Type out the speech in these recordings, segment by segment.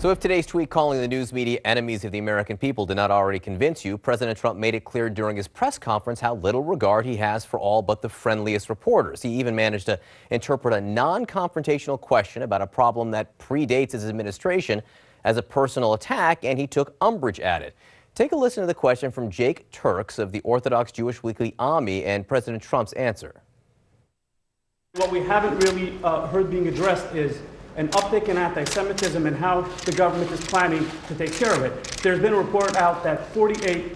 So if today's tweet calling the news media enemies of the American people did not already convince you, President Trump made it clear during his press conference how little regard he has for all but the friendliest reporters. He even managed to interpret a non-confrontational question about a problem that predates his administration as a personal attack, and he took umbrage at it. Take a listen to the question from Jake Turks of the Orthodox Jewish Weekly Ami and President Trump's answer. What we haven't really heard being addressed is an uptick in anti-Semitism and how the government is planning to take care of it. There's been a report out that 48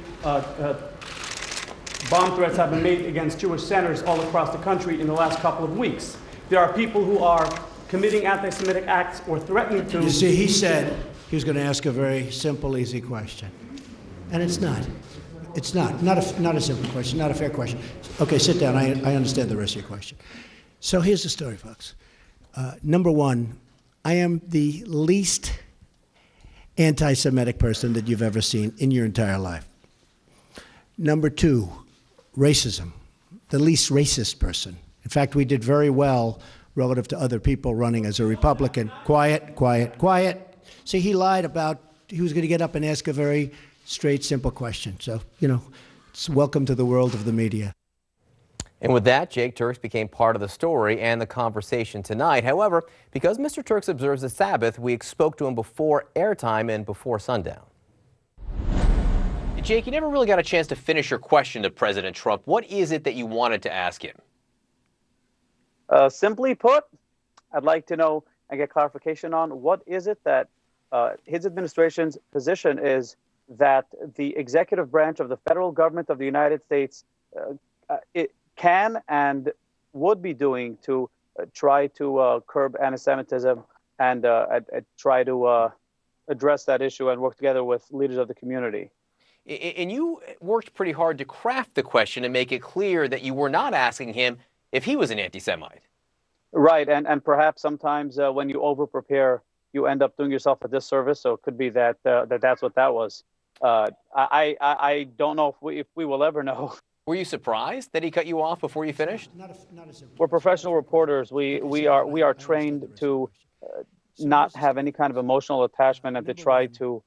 bomb threats have been made against Jewish centers all across the country in the last couple of weeks. There are people who are committing anti-Semitic acts or threatening to. You see, he said he was going to ask a very simple, easy question. And it's not. It's not. Not a simple question, not a fair question. Okay, sit down. I understand the rest of your question. So here's the story, folks. Number one, I am the least anti-Semitic person that you've ever seen in your entire life. Number two, racism, the least racist person. In fact, we did very well relative to other people running as a Republican. Quiet, quiet, quiet. See, he lied about he was going to get up and ask a very straight, simple question. So, it's welcome to the world of the media. And with that, Jake Turks became part of the story and the conversation tonight. However, because Mr. Turks observes the Sabbath, we spoke to him before airtime and before sundown. Jake, you never really got a chance to finish your question to President Trump. What is it that you wanted to ask him? Simply put, I'd like to know and get clarification on what is it that his administration's position is that the executive branch of the federal government of the United States it can and would be doing to try to curb anti-Semitism and try to address that issue and work together with leaders of the community. And you worked pretty hard to craft the question and make it clear that you were not asking him if he was an anti-Semite. Right, and perhaps sometimes when you over-prepare, you end up doing yourself a disservice, so it could be that that's what that was. I don't know if we will ever know. Were you surprised that he cut you off before you finished? We're professional reporters. We are trained to not have any kind of emotional attachment and to try to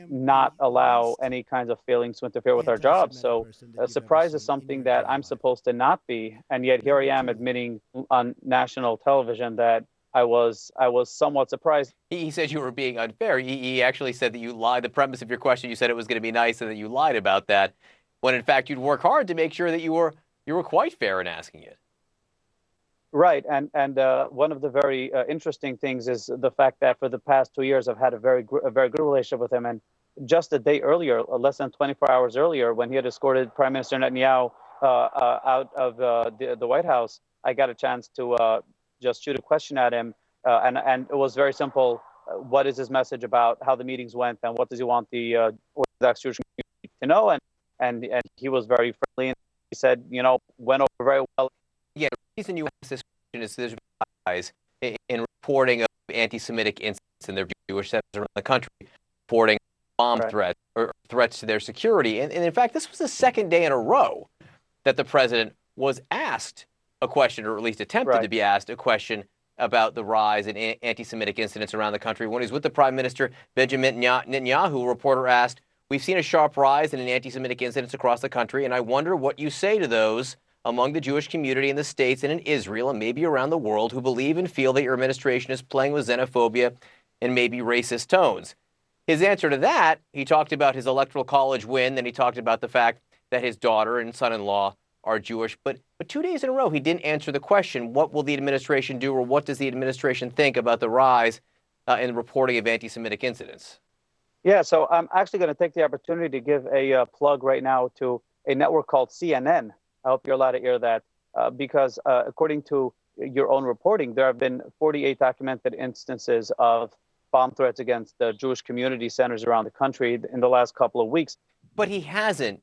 not allow any kinds of feelings to interfere with our job. So a surprise is something that I'm supposed to not be, and yet here I am admitting on national television that I was somewhat surprised. He said you were being unfair. He actually said that you lied. The premise of your question, you said it was going to be nice and that you lied about that, when in fact you'd work hard to make sure that you were quite fair in asking it. Right, and one of the very interesting things is the fact that for the past 2 years I've had a very good relationship with him, and just a day earlier, less than 24 hours earlier, when he had escorted Prime Minister Netanyahu out of the White House, I got a chance to just shoot a question at him, and it was very simple. What is his message about how the meetings went, and what does he want the Orthodox Jewish community to know? And he was very friendly, and he said, went over very well. Yeah, the reason you asked this question is there's guys in reporting of anti-Semitic incidents in their Jewish centers around the country, reporting bomb threats or threats to their security. And in fact, this was the second day in a row that the president was asked a question, or at least attempted to be asked a question about the rise in anti-Semitic incidents around the country. When he was with the Prime Minister, Benjamin Netanyahu, a reporter asked, "We've seen a sharp rise in anti-Semitic incidents across the country, and I wonder what you say to those among the Jewish community in the States and in Israel and maybe around the world who believe and feel that your administration is playing with xenophobia and maybe racist tones." His answer to that, he talked about his electoral college win, then he talked about the fact that his daughter and son-in-law are Jewish. But 2 days in a row, he didn't answer the question, what will the administration do, or what does the administration think about the rise in the reporting of anti-Semitic incidents? Yeah, so I'm actually going to take the opportunity to give a plug right now to a network called CNN. I hope you're allowed to hear that, because according to your own reporting, there have been 48 documented instances of bomb threats against the Jewish community centers around the country in the last couple of weeks. But he hasn't,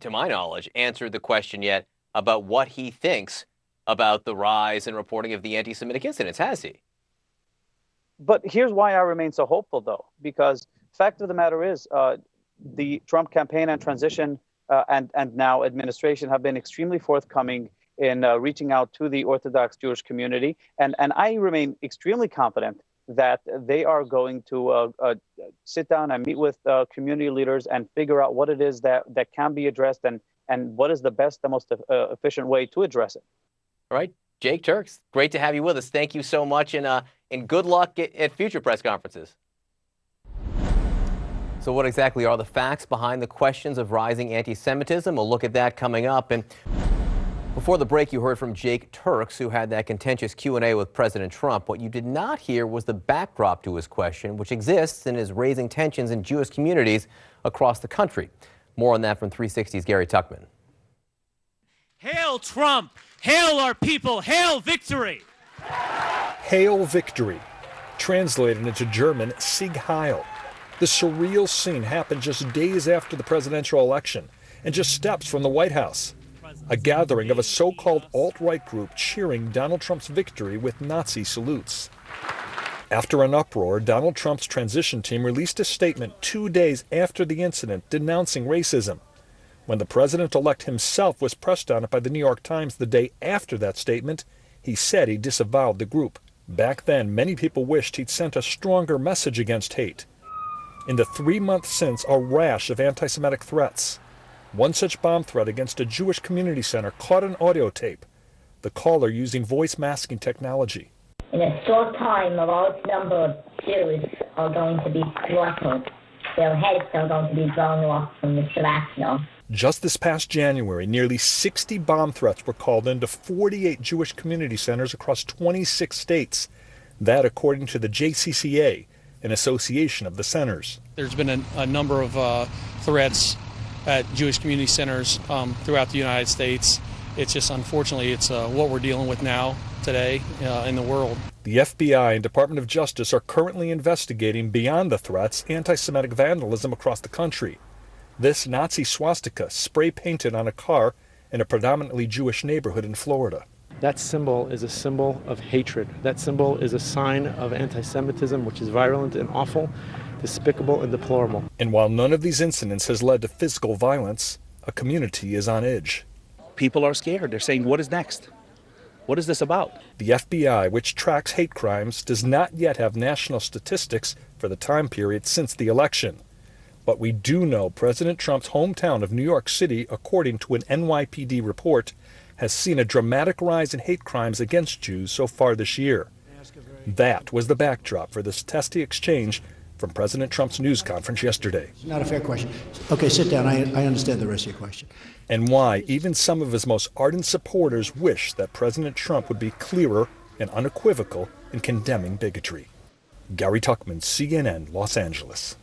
to my knowledge, answered the question yet about what he thinks about the rise in reporting of the anti-Semitic incidents, has he? But here's why I remain so hopeful, though, because fact of the matter is the Trump campaign and transition and now administration have been extremely forthcoming in reaching out to the Orthodox Jewish community. And I remain extremely confident that they are going to sit down and meet with community leaders and figure out what it is that can be addressed and what is the best, the most efficient way to address it. All right, Jake Turks, great to have you with us. Thank you so much, and good luck at future press conferences. So what exactly are the facts behind the questions of rising anti-Semitism? We'll look at that coming up. And before the break, you heard from Jake Turks, who had that contentious Q&A with President Trump. What you did not hear was the backdrop to his question, which exists and is raising tensions in Jewish communities across the country. More on that from 360's Gary Tuckman. Hail Trump! Hail our people! Hail victory! Hail victory, translated into German, Sieg Heil. The surreal scene happened just days after the presidential election and just steps from the White House. A gathering of a so-called alt-right group cheering Donald Trump's victory with Nazi salutes. After an uproar, Donald Trump's transition team released a statement 2 days after the incident denouncing racism. When the president-elect himself was pressed on it by the New York Times the day after that statement, he said he disavowed the group. Back then, many people wished he'd sent a stronger message against hate. In the 3 months since, a rash of anti-Semitic threats. One such bomb threat against a Jewish community center caught an audio tape, the caller using voice masking technology. In a short time, a large number of Jews are going to be slaughtered. Their heads are going to be blown off from the shrapnel. Just this past January, nearly 60 bomb threats were called into 48 Jewish community centers across 26 states. That according to the JCCA, an association of the centers. There's been a number of threats at Jewish community centers throughout the United States. It's just, unfortunately, it's what we're dealing with now, today, in the world. The FBI and Department of Justice are currently investigating, beyond the threats, anti-Semitic vandalism across the country. This Nazi swastika spray-painted on a car in a predominantly Jewish neighborhood in Florida. That symbol is a symbol of hatred. That symbol is a sign of anti-Semitism, which is virulent and awful, despicable and deplorable. And while none of these incidents has led to physical violence, a community is on edge. People are scared. They're saying, what is next? What is this about? The FBI, which tracks hate crimes, does not yet have national statistics for the time period since the election. But we do know President Trump's hometown of New York City, according to an NYPD report, has seen a dramatic rise in hate crimes against Jews so far this year. That was the backdrop for this testy exchange from President Trump's news conference yesterday. Not a fair question. Okay, sit down. I understand the rest of your question. And why even some of his most ardent supporters wish that President Trump would be clearer and unequivocal in condemning bigotry. Gary Tuckman, CNN, Los Angeles.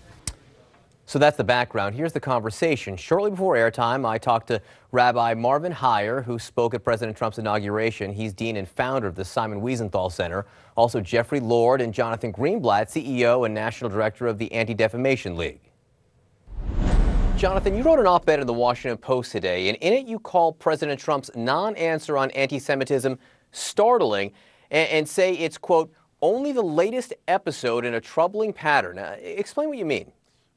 So that's the background. Here's the conversation. Shortly before airtime, I talked to Rabbi Marvin Hier, who spoke at President Trump's inauguration. He's dean and founder of the Simon Wiesenthal Center. Also, Jeffrey Lord and Jonathan Greenblatt, CEO and national director of the Anti-Defamation League. Jonathan, you wrote an op-ed in the Washington Post today, and in it you call President Trump's non-answer on anti-Semitism startling and say it's, quote, only the latest episode in a troubling pattern. Explain what you mean.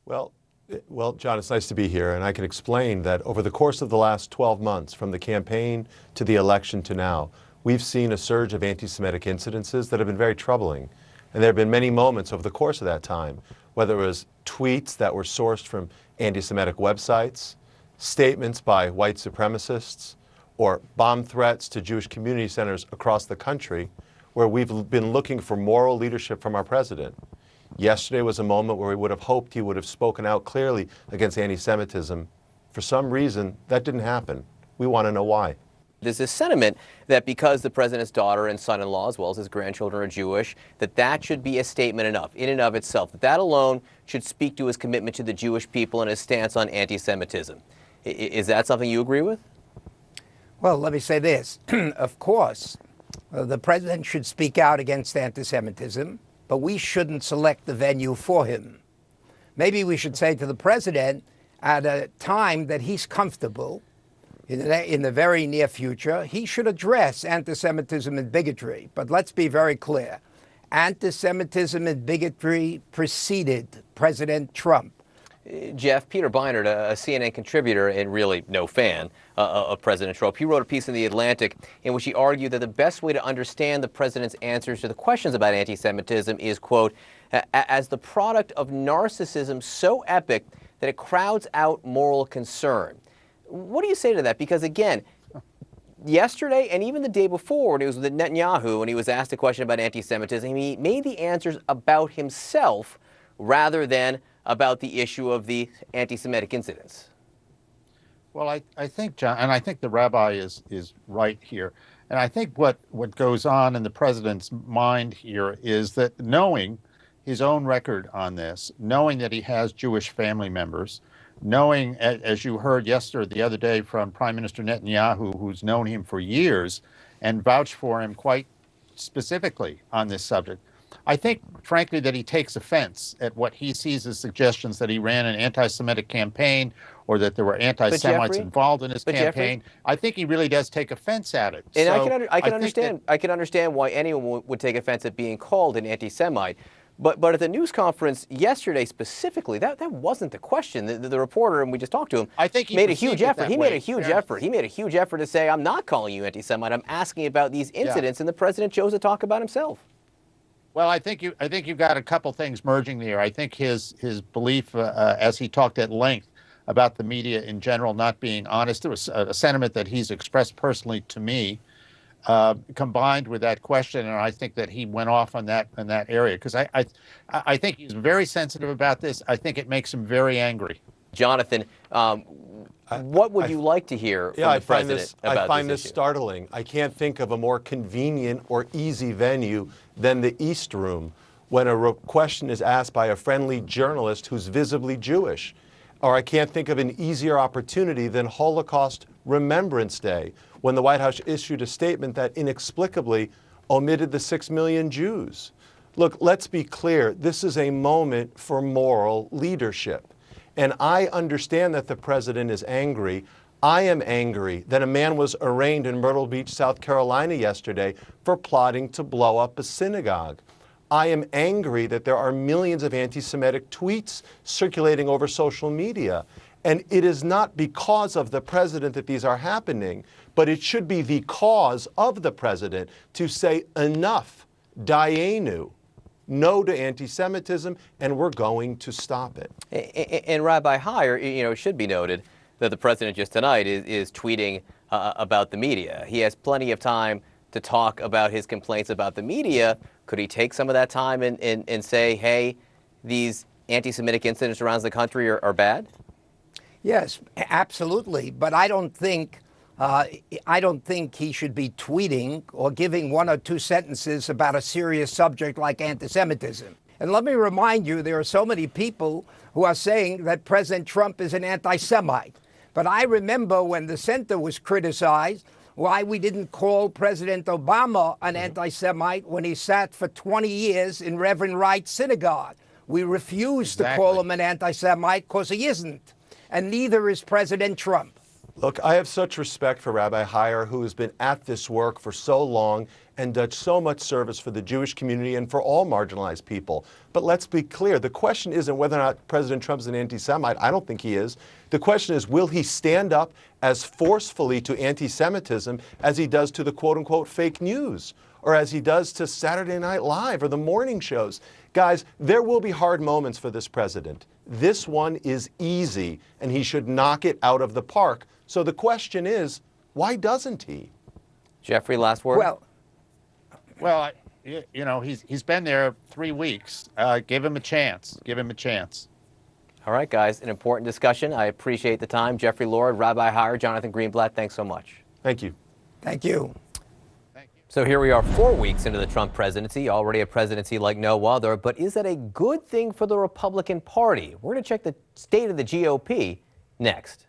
Well, John, it's nice to be here, and I can explain that over the course of the last 12 months, from the campaign to the election to now, we've seen a surge of anti-Semitic incidences that have been very troubling. And there have been many moments over the course of that time, whether it was tweets that were sourced from anti-Semitic websites, statements by white supremacists, or bomb threats to Jewish community centers across the country, where we've been looking for moral leadership from our president. Yesterday was a moment where we would have hoped he would have spoken out clearly against anti-Semitism. For some reason, that didn't happen. We want to know why. There's this sentiment that because the president's daughter and son-in-law, as well as his grandchildren, are Jewish, that should be a statement enough, in and of itself, that alone should speak to his commitment to the Jewish people and his stance on anti-Semitism. Is that something you agree with? Well, let me say this. Of course, the president should speak out against anti-Semitism, but we shouldn't select the venue for him. Maybe we should say to the president, at a time that he's comfortable, in the very near future, he should address anti-Semitism and bigotry. But let's be very clear. Anti-Semitism and bigotry preceded President Trump. Jeff, Peter Beinart, a CNN contributor and really no fan of President Trump, he wrote a piece in The Atlantic in which he argued that the best way to understand the president's answers to the questions about anti-Semitism is, quote, as the product of narcissism so epic that it crowds out moral concern. What do you say to that? Because, again, yesterday and even the day before, when it was with Netanyahu, when he was asked a question about anti-Semitism, he made the answers about himself rather than about the issue of the anti-Semitic incidents. Well, I think, John, and I think the rabbi is right here. And I think what goes on in the president's mind here is that knowing his own record on this, knowing that he has Jewish family members, knowing, as you heard the other day from Prime Minister Netanyahu, who's known him for years and vouched for him quite specifically on this subject, I think, frankly, that he takes offense at what he sees as suggestions that he ran an anti-Semitic campaign or that there were anti-Semites involved in his campaign. I think he really does take offense at it. And so I can understand why anyone would take offense at being called an anti-Semite. But at the news conference yesterday specifically, that wasn't the question. The reporter, and we just talked to him, I think he made a huge effort. He made a huge effort. He made a huge effort to say, I'm not calling you anti-Semite. I'm asking about these incidents, and the president chose to talk about himself. Well, I think you've got a couple things merging there. I think his belief, as he talked at length about the media in general not being honest, it was a sentiment that he's expressed personally to me, combined with that question, and I think that he went off on that area because I think he's very sensitive about this. I think it makes him very angry. Jonathan, what would you like to hear from the president about this? I find this startling. I can't think of a more convenient or easy venue than the East Room when a question is asked by a friendly journalist who's visibly Jewish. Or I can't think of an easier opportunity than Holocaust Remembrance Day, when the White House issued a statement that inexplicably omitted the 6 million Jews. Look, let's be clear. This is a moment for moral leadership. And I understand that the president is angry. I am angry that a man was arraigned in Myrtle Beach, South Carolina yesterday for plotting to blow up a synagogue. I am angry that there are millions of anti-Semitic tweets circulating over social media. And it is not because of the president that these are happening, but it should be the cause of the president to say enough, dayenu, no to anti-Semitism, and we're going to stop it. And Rabbi Hier, it should be noted that the president just tonight is tweeting about the media. He has plenty of time to talk about his complaints about the media. Could he take some of that time and say, hey, these anti-Semitic incidents around the country are bad? Yes, absolutely. But I don't think he should be tweeting or giving one or two sentences about a serious subject like anti-Semitism. And let me remind you, there are so many people who are saying that President Trump is an anti-Semite. But I remember when the center was criticized, why we didn't call President Obama an anti-Semite when he sat for 20 years in Reverend Wright's synagogue. We refused to call him an anti-Semite because he isn't. And neither is President Trump. Look, I have such respect for Rabbi Hier, who has been at this work for so long and done so much service for the Jewish community and for all marginalized people. But let's be clear, the question isn't whether or not President Trump is an anti-Semite. I don't think he is. The question is, will he stand up as forcefully to anti-Semitism as he does to the quote-unquote fake news, or as he does to Saturday Night Live or the morning shows? Guys, there will be hard moments for this president. This one is easy, and he should knock it out of the park. So the question is, why doesn't he? Jeffrey, last word? Well, he's been there 3 weeks. Give him a chance. Give him a chance. All right, guys, an important discussion. I appreciate the time. Jeffrey Lord, Rabbi Hier, Jonathan Greenblatt, thanks so much. Thank you. Thank you. So here we are 4 weeks into the Trump presidency, already a presidency like no other. But is that a good thing for the Republican Party? We're going to check the state of the GOP next.